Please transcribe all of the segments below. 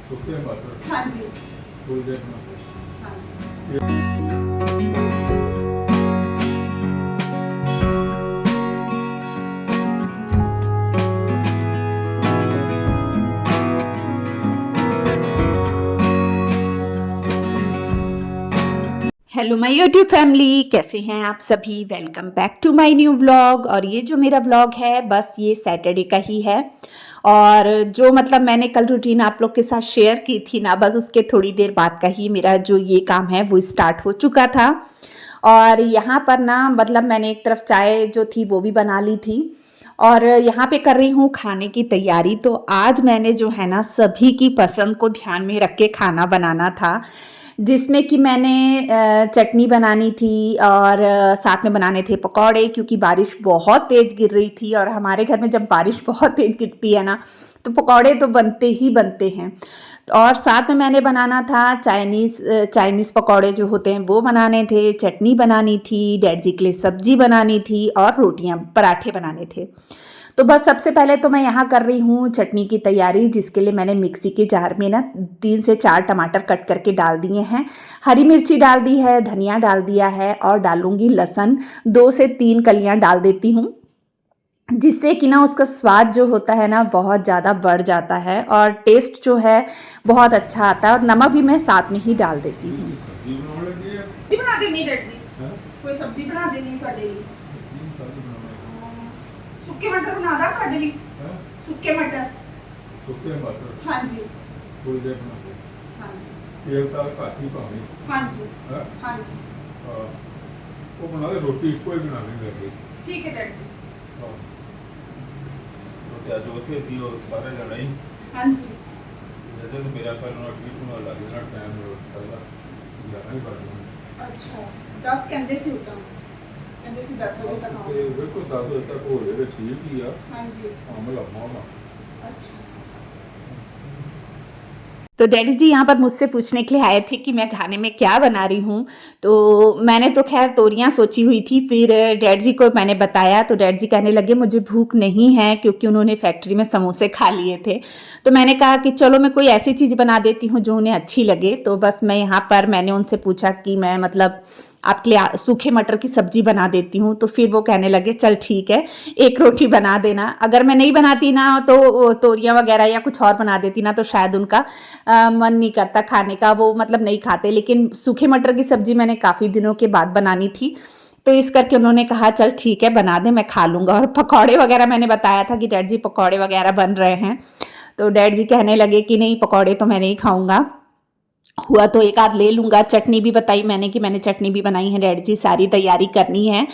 सुखे मटर हाँ जी। थोड़ी देर में। हाँ जी। हेलो माय यूट्यूब फैमिली, कैसे हैं आप सभी। Welcome back to my new vlog. और ये जो मेरा व्लॉग है बस ये सैटरडे का ही है। और जो मतलब मैंने कल रूटीन आप लोग के साथ शेयर की थी ना, बस उसके थोड़ी देर बाद का ही मेरा जो ये काम है वो स्टार्ट हो चुका था। और यहाँ पर ना मतलब मैंने एक तरफ चाय जो थी वो भी बना ली थी और यहाँ पे कर रही हूँ खाने की तैयारी। तो आज मैंने जो है ना सभी की पसंद को ध्यान में रख के खाना बनाना था, जिसमें कि मैंने चटनी बनानी थी और साथ में बनाने थे पकौड़े, क्योंकि बारिश बहुत तेज़ गिर रही थी और हमारे घर में जब बारिश बहुत तेज़ गिरती है ना तो पकौड़े तो बनते ही बनते हैं। और साथ में मैंने बनाना था चाइनीज़ पकौड़े जो होते हैं वो बनाने थे, चटनी बनानी थी, डैड जी के लिए सब्जी बनानी थी और रोटियां पराठे बनाने थे। तो बस सबसे पहले तो मैं यहाँ कर रही हूँ चटनी की तैयारी, जिसके लिए मैंने मिक्सी के जार में ना 3 से 4 टमाटर कट करके डाल दिए हैं, हरी मिर्ची डाल दी है, धनिया डाल दिया है और डालूंगी लहसुन 2 से 3 कलियाँ डाल देती हूँ, जिससे कि ना उसका स्वाद जो होता है ना बहुत ज़्यादा बढ़ जाता है और टेस्ट जो है बहुत अच्छा आता है। और नमक भी मैं साथ में ही डाल देती हूँ। सब्जी बनाने लगी है। सब्जी बना देनी डैड जी। हैं? कोई सब्जी बना देनी ਤੁਹਾਡੇ ਲਈ। सब्जी बनाने सुक्के मटर बना दा ਤੁਹਾਡੇ ਲਈ। हैं? सुक्के मटर। सुखे मटर हाँ जी। थोड़ी देर में। हाँ जी। तेल ताल घट ही पावे। हाँ जी। हैं? हाँ जी। हाँ। वो बना दे रोटी कोई बनाने लगी। ठीक है डैड जी। हाँ। रोटी आज उठे थी और सारे जने ही हाँ जी। जैसे तो मेरा कल ना ठीक होने लगे ना टाइम पहला जाना ही पड़ता। अच्छा 10 ਕਹਿੰਦੇ ਸੀ ਉਤਾਂ ਕਹਿੰਦੇ ਸੀ 10 ਵਜੇ ਤੱਕ ਤੇ ਆਉਣਾ। ਵੇਖੋ 10 ਵਜੇ ਤੱਕ ਹੋ ਜਾਵੇ ਠੀਕ ਹੀ ਆ हाँ जी। ਆਮ ਲਾਮਾ ਵਾ। अच्छा। तो डैडी जी यहाँ पर मुझसे पूछने के लिए आए थे कि मैं खाने में क्या बना रही हूँ। तो मैंने तो खैर तोरियाँ सोची हुई थी, फिर डैड जी को मैंने बताया तो डैड जी कहने लगे मुझे भूख नहीं है, क्योंकि उन्होंने फैक्ट्री में समोसे खा लिए थे। तो मैंने कहा कि चलो मैं कोई ऐसी चीज़ बना देती हूँ जो उन्हें अच्छी लगे। तो बस मैं यहाँ पर मैंने उनसे पूछा कि मैं मतलब आपके लिए सूखे मटर की सब्जी बना देती हूँ। तो फिर वो कहने लगे चल ठीक है, एक रोटी बना देना। अगर मैं नहीं बनाती ना तो तोरियाँ वगैरह या कुछ और बना देती ना तो शायद उनका मन नहीं करता खाने का, वो मतलब नहीं खाते। लेकिन सूखे मटर की सब्जी मैंने काफ़ी दिनों के बाद बनानी थी, तो इस करके उन्होंने कहा चल ठीक है बना दे, मैं खा लूँगा। और पकौड़े वगैरह मैंने बताया था कि डैड जी पकौड़े वगैरह बन रहे हैं, तो डैड जी कहने लगे कि नहीं पकौड़े तो मैं नहीं खाऊँगा, हुआ तो एक आध ले लूँगा। चटनी भी बताई मैंने कि मैंने चटनी भी बनाई है डैड जी, सारी तैयारी करनी है।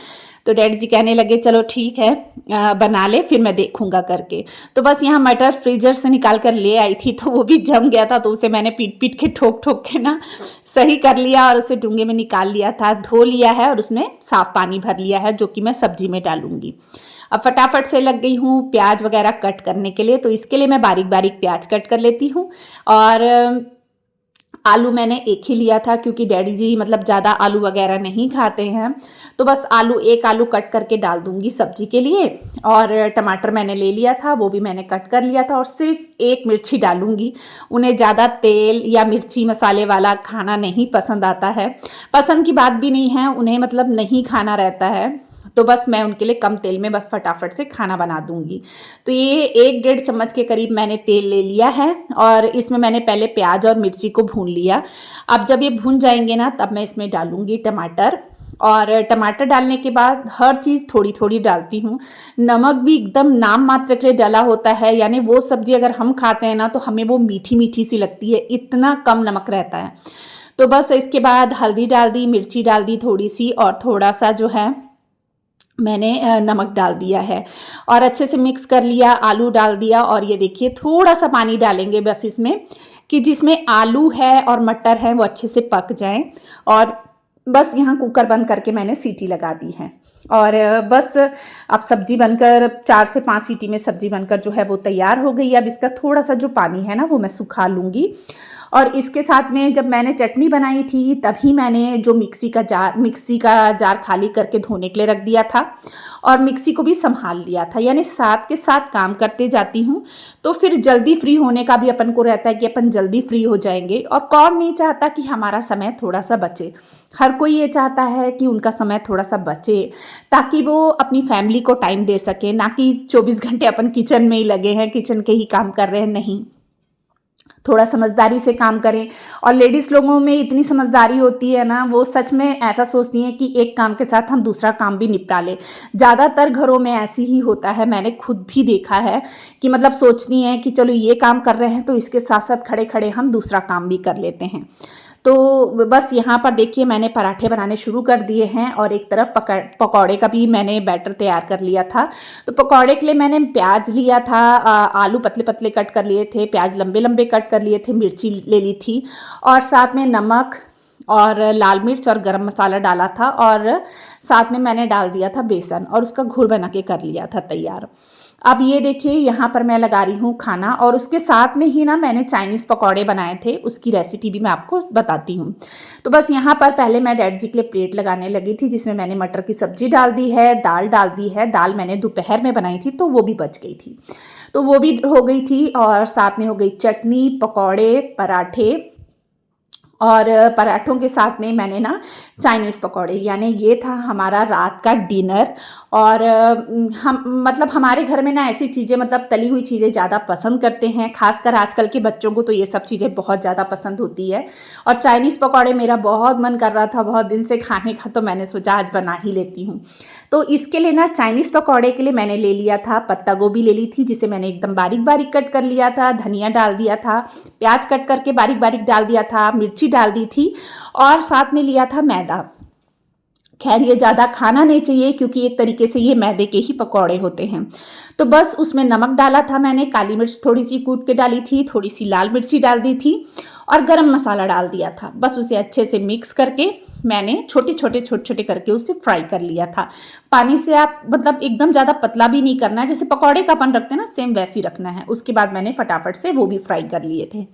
तो डैड जी कहने लगे चलो ठीक है बना ले, फिर मैं देखूँगा करके। तो बस यहाँ मटर फ्रीजर से निकाल कर ले आई थी, तो वो भी जम गया था, तो उसे मैंने पीट पीट के ठोक ठोक के ना सही कर लिया और उसे डूंगे में निकाल लिया था, धो लिया है और उसमें साफ़ पानी भर लिया है, जो कि मैं सब्जी में डालूँगी। अब फटाफट से लग गई हूँ प्याज वगैरह कट करने के लिए। तो इसके लिए मैं बारीक बारीक प्याज कट कर लेती हूँ। और आलू मैंने एक ही लिया था, क्योंकि डैडी जी मतलब ज़्यादा आलू वगैरह नहीं खाते हैं। तो बस एक आलू कट करके डाल दूंगी सब्जी के लिए। और टमाटर मैंने ले लिया था, वो भी मैंने कट कर लिया था, और सिर्फ एक मिर्ची डालूंगी। उन्हें ज़्यादा तेल या मिर्ची मसाले वाला खाना नहीं पसंद आता है, पसंद की बात भी नहीं है, उन्हें मतलब नहीं खाना रहता है। तो बस मैं उनके लिए कम तेल में बस फटाफट से खाना बना दूंगी। तो ये 1-1.5 चम्मच के करीब मैंने तेल ले लिया है और इसमें मैंने पहले प्याज और मिर्ची को भून लिया। अब जब ये भून जाएंगे ना तब मैं इसमें डालूंगी टमाटर। और टमाटर डालने के बाद हर चीज़ थोड़ी थोड़ी डालती हूँ। नमक भी एकदम नाम मात्र के लिए डाला होता है, यानी वो सब्जी अगर हम खाते हैं ना तो हमें वो मीठी मीठी सी लगती है, इतना कम नमक रहता है। तो बस इसके बाद हल्दी डाल दी, मिर्ची डाल दी थोड़ी सी, और थोड़ा सा जो है मैंने नमक डाल दिया है और अच्छे से मिक्स कर लिया। आलू डाल दिया और ये देखिए थोड़ा सा पानी डालेंगे बस इसमें, कि जिसमें आलू है और मटर है वो अच्छे से पक जाएं। और बस यहाँ कुकर बंद करके मैंने सीटी लगा दी है और बस अब सब्जी बनकर 4 से 5 सीटी में सब्जी बनकर जो है वो तैयार हो गई। अब इसका थोड़ा सा जो पानी है ना वो मैं सुखा लूँगी। और इसके साथ में जब मैंने चटनी बनाई थी तभी मैंने जो मिक्सी का जार खाली करके धोने के लिए रख दिया था और मिक्सी को भी संभाल लिया था, यानी साथ के साथ काम करते जाती हूँ तो फिर जल्दी फ्री होने का भी अपन को रहता है कि अपन जल्दी फ्री हो जाएंगे। और कौन नहीं चाहता कि हमारा समय थोड़ा सा बचे, हर कोई ये चाहता है कि उनका समय थोड़ा सा बचे ताकि वो अपनी फैमिली को टाइम दे सके, ना कि 24 घंटे अपन किचन में ही लगे हैं, किचन के ही काम कर रहे हैं। नहीं, थोड़ा समझदारी से काम करें। और लेडीज़ लोगों में इतनी समझदारी होती है ना, वो सच में ऐसा सोचती हैं कि एक काम के साथ हम दूसरा काम भी निपटा लें। ज़्यादातर घरों में ऐसी ही होता है, मैंने खुद भी देखा है कि मतलब सोचती हैं कि चलो ये काम कर रहे हैं तो इसके साथ साथ खड़े खड़े हम दूसरा काम भी कर लेते हैं। तो बस यहाँ पर देखिए मैंने पराठे बनाने शुरू कर दिए हैं और एक तरफ पकौड़े का भी मैंने बैटर तैयार कर लिया था। तो पकौड़े के लिए मैंने प्याज लिया था, आलू पतले पतले कट कर लिए थे, प्याज लंबे लंबे कट कर लिए थे, मिर्ची ले ली थी और साथ में नमक और लाल मिर्च और गरम मसाला डाला था और साथ में मैंने डाल दिया था बेसन और उसका घोल बना के कर लिया था तैयार। अब ये देखिए यहाँ पर मैं लगा रही हूँ खाना और उसके साथ में ही ना मैंने चाइनीज़ पकौड़े बनाए थे, उसकी रेसिपी भी मैं आपको बताती हूँ। तो बस यहाँ पर पहले मैं डैड जी के लिए प्लेट लगाने लगी थी जिसमें मैंने मटर की सब्जी डाल दी है, दाल डाल दी है। दाल मैंने दोपहर में बनाई थी तो वो भी बच गई थी, तो वो भी हो गई थी और साथ में हो गई चटनी, पकौड़े, पराठे और पराठों के साथ में मैंने ना चाइनीज़ पकौड़े, यानी ये था हमारा रात का डिनर। और हम मतलब हमारे घर में ना ऐसी चीज़ें मतलब तली हुई चीज़ें ज़्यादा पसंद करते हैं, खासकर आजकल के बच्चों को तो ये सब चीज़ें बहुत ज़्यादा पसंद होती है। और चाइनीज़ पकौड़े मेरा बहुत मन कर रहा था बहुत दिन से खाने का, तो मैंने सोचा आज बना ही लेती हूँ। तो इसके लिए ना चाइनीज़ पकौड़े के लिए मैंने ले लिया था पत्ता गोभी ले ली थी जिसे मैंने एकदम बारीक बारीक कट कर लिया था, धनिया डाल दिया था, प्याज कट करके बारीक बारीक डाल दिया था, मिर्ची डाल दी थी और साथ में लिया था मैदा। खैर ये ज़्यादा खाना नहीं चाहिए क्योंकि एक तरीके से ये मैदे के ही पकौड़े होते हैं। तो बस उसमें नमक डाला था मैंने, काली मिर्च थोड़ी सी कूट के डाली थी, थोड़ी सी लाल मिर्ची डाल दी थी और गरम मसाला डाल दिया था। बस उसे अच्छे से मिक्स करके मैंने छोटे छोटे करके उसे फ्राई कर लिया था। पानी से आप मतलब एकदम ज़्यादा पतला भी नहीं करना है, जैसे पकौड़े का अपन रखते हैं ना सेम वैसे ही रखना है। उसके बाद मैंने फटाफट से वो भी फ्राई कर लिए थे।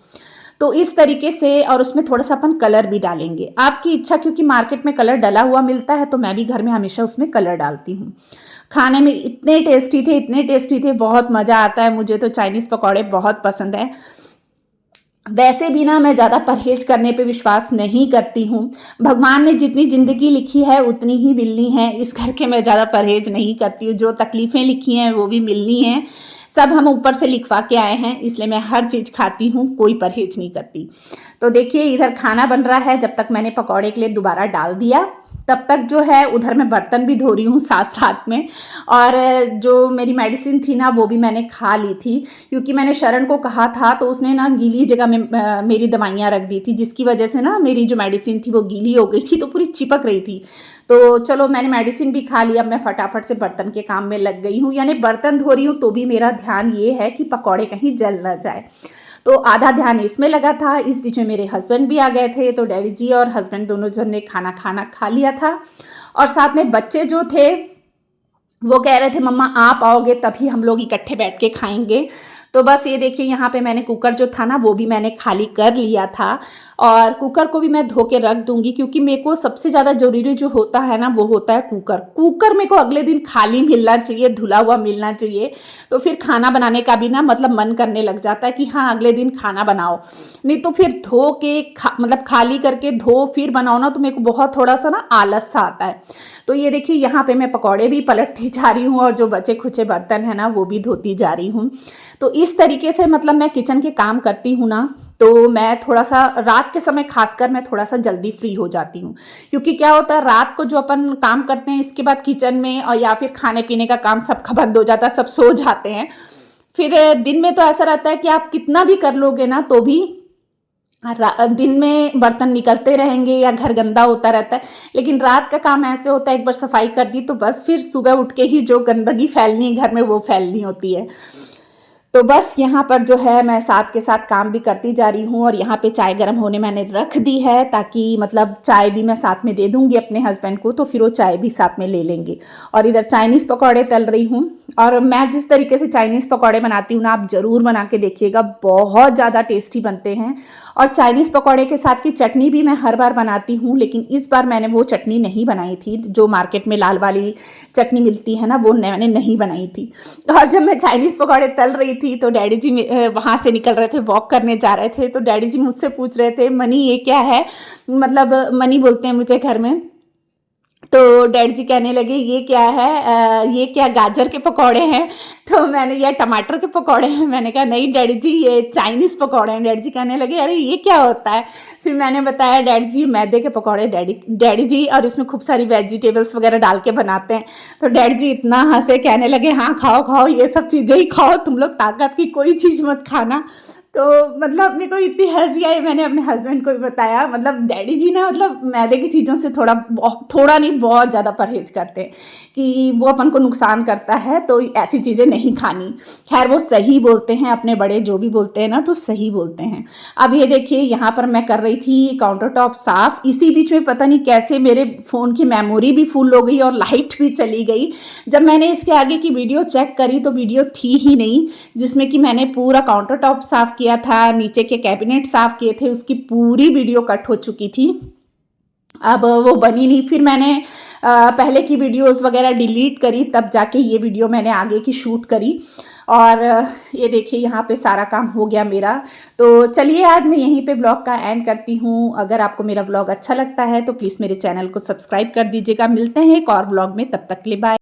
तो इस तरीके से, और उसमें थोड़ा सा अपन कलर भी डालेंगे, आपकी इच्छा, क्योंकि मार्केट में कलर डला हुआ मिलता है तो मैं भी घर में हमेशा उसमें कलर डालती हूँ। खाने में इतने टेस्टी थे, बहुत मज़ा आता है। मुझे तो चाइनीज़ पकौड़े बहुत पसंद है। वैसे भी ना मैं ज़्यादा परहेज करने पे विश्वास नहीं करती हूँ। भगवान ने जितनी ज़िंदगी लिखी है उतनी ही मिलनी है, इस करके मैं ज़्यादा परहेज नहीं करती हूँ। जो तकलीफ़ें लिखी हैं वो भी मिलनी हैं, सब हम ऊपर से लिखवा के आए हैं, इसलिए मैं हर चीज़ खाती हूँ, कोई परहेज नहीं करती। तो देखिए इधर खाना बन रहा है, जब तक मैंने पकौड़े के लिए दोबारा डाल दिया तब तक जो है उधर मैं बर्तन भी धो रही हूँ साथ साथ में। और जो मेरी मेडिसिन थी ना वो भी मैंने खा ली थी, क्योंकि मैंने शरण को कहा था तो उसने ना गीली जगह में मेरी दवाइयाँ रख दी थी, जिसकी वजह से ना मेरी जो मेडिसिन थी वो गीली हो गई थी, तो पूरी चिपक रही थी। तो चलो मैंने मेडिसिन भी खा लिया, अब मैं फटाफट से बर्तन के काम में लग गई हूँ, यानी बर्तन धो रही हूँ तो भी मेरा ध्यान ये है कि पकौड़े कहीं जल ना जाए। तो आधा ध्यान इसमें लगा था। इस बीच में मेरे हस्बैंड भी आ गए थे, तो डैडी जी और हस्बैंड दोनों जन ने खाना खा लिया था। और साथ में बच्चे जो थे वो कह रहे थे मम्मा आप आओगे तभी हम लोग इकट्ठे बैठ के खाएंगे। तो बस ये देखिए यहाँ पे मैंने कुकर जो था ना वो भी मैंने खाली कर लिया था, और कुकर को भी मैं धो के रख दूंगी, क्योंकि मेरे को सबसे ज़्यादा ज़रूरी जो होता है ना वो होता है कुकर मेरे को अगले दिन खाली मिलना चाहिए, धुला हुआ मिलना चाहिए। तो फिर खाना बनाने का भी ना मतलब मन करने लग जाता है कि हाँ अगले दिन खाना बनाओ, नहीं तो फिर धो के मतलब खाली करके धो फिर बनाओ ना, तो मेरे को बहुत थोड़ा सा ना आलस सा आता है। तो ये देखिए यहाँ पे मैं पकौड़े भी पलटती जा रही हूँ और जो बचे खुचे बर्तन है ना वो भी धोती जा रही हूँ। तो इस तरीके से मतलब मैं किचन के काम करती हूँ ना, तो मैं थोड़ा सा रात के समय खासकर मैं थोड़ा सा जल्दी फ्री हो जाती हूँ, क्योंकि क्या होता है रात को जो अपन काम करते हैं इसके बाद किचन में और या फिर खाने पीने का काम सबका बंद हो जाता है, सब सो जाते हैं। फिर दिन में तो ऐसा रहता है कि आप कितना भी कर लोगे ना तो भी दिन में बर्तन निकलते रहेंगे या घर गंदा होता रहता है, लेकिन रात का काम ऐसे होता है एक बार सफाई कर दी तो बस फिर सुबह उठ के ही जो गंदगी फैलनी है घर में वो फैलनी होती है। तो बस यहाँ पर जो है मैं साथ के साथ काम भी करती जा रही हूँ और यहाँ पे चाय गर्म होने मैंने रख दी है, ताकि मतलब चाय भी मैं साथ में दे दूँगी अपने हस्बैंड को, तो फिर वो चाय भी साथ में ले लेंगे। और इधर चाइनीज़ पकौड़े तल रही हूँ। और मैं जिस तरीके से चाइनीज़ पकौड़े बनाती हूँ ना, आप ज़रूर बना के देखिएगा, बहुत ज़्यादा टेस्टी बनते हैं। और चाइनीज़ पकौड़े के साथ की चटनी भी मैं हर बार बनाती हूँ, लेकिन इस बार मैंने वो चटनी नहीं बनाई थी। जो मार्केट में लाल वाली चटनी मिलती है ना, वो मैंने नहीं बनाई थी। और जब मैं चाइनीज़ पकौड़े तल रही थी तो डैडी जी वहाँ से निकल रहे थे, वॉक करने जा रहे थे, तो डैडी जी मुझसे पूछ रहे थे, मनी ये क्या है, मतलब मनी बोलते हैं मुझे घर में। तो डैडी जी कहने लगे ये क्या है, ये क्या गाजर के पकौड़े हैं? तो मैंने, या टमाटर के पकौड़े हैं? मैंने कहा नहीं डैडी जी, ये चाइनीज़ पकौड़े हैं। डैडी जी कहने लगे अरे ये क्या होता है? फिर मैंने बताया डैडी जी मैदे के पकौड़े डैडी जी, और इसमें खूब सारी वेजिटेबल्स वगैरह डाल के बनाते हैं। तो डैडी जी इतना हंसे, कहने लगे हाँ खाओ खाओ, ये सब चीज़ें ही खाओ, तुम लोग ताकत की कोई चीज़ मत खाना। तो मतलब मेरे को इतनी हंसी आई, मैंने अपने हस्बैंड को भी बताया, मतलब डैडी जी ना मतलब मैदे की चीज़ों से थोड़ा नहीं बहुत ज़्यादा परहेज करते हैं कि वो अपन को नुकसान करता है, तो ऐसी चीज़ें नहीं खानी। खैर वो सही बोलते हैं, अपने बड़े जो भी बोलते हैं ना तो सही बोलते हैं। अब ये देखिए यहाँ पर मैं कर रही थी काउंटर टॉप साफ़, इसी बीच में पता नहीं कैसे मेरे फ़ोन की मेमोरी भी फुल हो गई और लाइट भी चली गई। जब मैंने इसके आगे की वीडियो चेक करी तो वीडियो थी ही नहीं, जिसमें कि मैंने पूरा काउंटर टॉप साफ़ किया था, नीचे के कैबिनेट साफ़ किए थे, उसकी पूरी वीडियो कट हो चुकी थी। अब वो बनी नहीं, फिर मैंने पहले की वीडियोस वगैरह डिलीट करी, तब जाके ये वीडियो मैंने आगे की शूट करी। और ये देखिए यहाँ पे सारा काम हो गया मेरा। तो चलिए आज मैं यहीं पे व्लॉग का एंड करती हूँ। अगर आपको मेरा व्लॉग अच्छा लगता है तो प्लीज़ मेरे चैनल को सब्सक्राइब कर दीजिएगा। मिलते हैं एक और व्लॉग में, तब तक के लिए बाय।